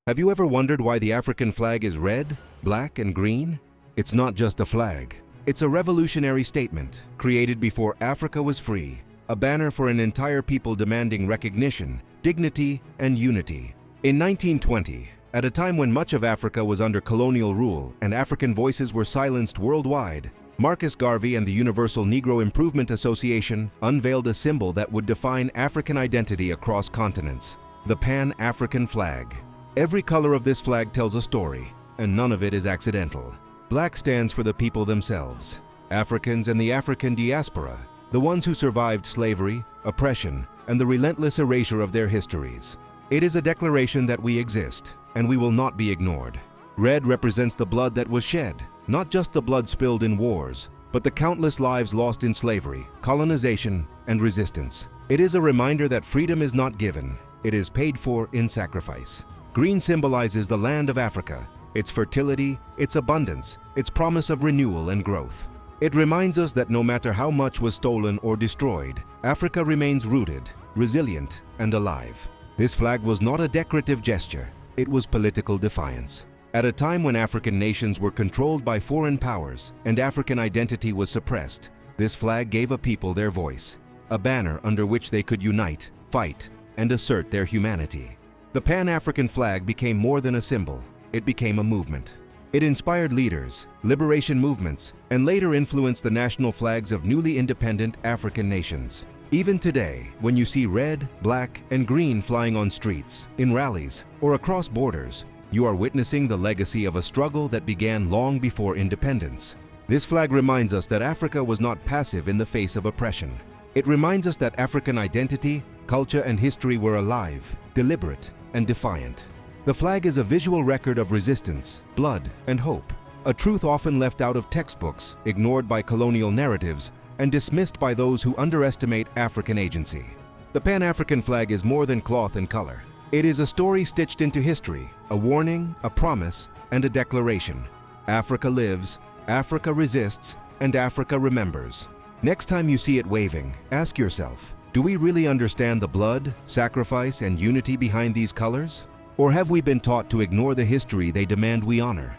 Have you ever wondered why the African flag is red, black, and green? It's not just a flag. It's a revolutionary statement created before Africa was free, a banner for an entire people demanding recognition, dignity, and unity. In 1920, at a time when much of Africa was under colonial rule and African voices were silenced worldwide, Marcus Garvey and the Universal Negro Improvement Association unveiled a symbol that would define African identity across continents: the Pan-African flag. Every color of this flag tells a story, and none of it is accidental. Black stands for the people themselves, Africans and the African diaspora, the ones who survived slavery, oppression, and the relentless erasure of their histories. It is a declaration that we exist, and we will not be ignored. Red represents the blood that was shed, not just the blood spilled in wars, but the countless lives lost in slavery, colonization, and resistance. It is a reminder that freedom is not given, it is paid for in sacrifice. Green symbolizes the land of Africa, its fertility, its abundance, its promise of renewal and growth. It reminds us that no matter how much was stolen or destroyed, Africa remains rooted, resilient, and alive. This flag was not a decorative gesture, it was political defiance. At a time when African nations were controlled by foreign powers and African identity was suppressed, this flag gave a people their voice, a banner under which they could unite, fight, and assert their humanity. The Pan-African flag became more than a symbol, it became a movement. It inspired leaders, liberation movements, and later influenced the national flags of newly independent African nations. Even today, when you see red, black, and green flying on streets, in rallies, or across borders, you are witnessing the legacy of a struggle that began long before independence. This flag reminds us that Africa was not passive in the face of oppression. It reminds us that African identity, culture, and history were alive, deliberate, and defiant. The flag is a visual record of resistance, blood, and hope, a truth often left out of textbooks, ignored by colonial narratives, and dismissed by those who underestimate African agency. The Pan-African flag is more than cloth and color. It is a story stitched into history, a warning, a promise, and a declaration. Africa lives, Africa resists, and Africa remembers. Next time you see it waving, ask yourself, do we really understand the blood, sacrifice, and unity behind these colors? Or have we been taught to ignore the history they demand we honor?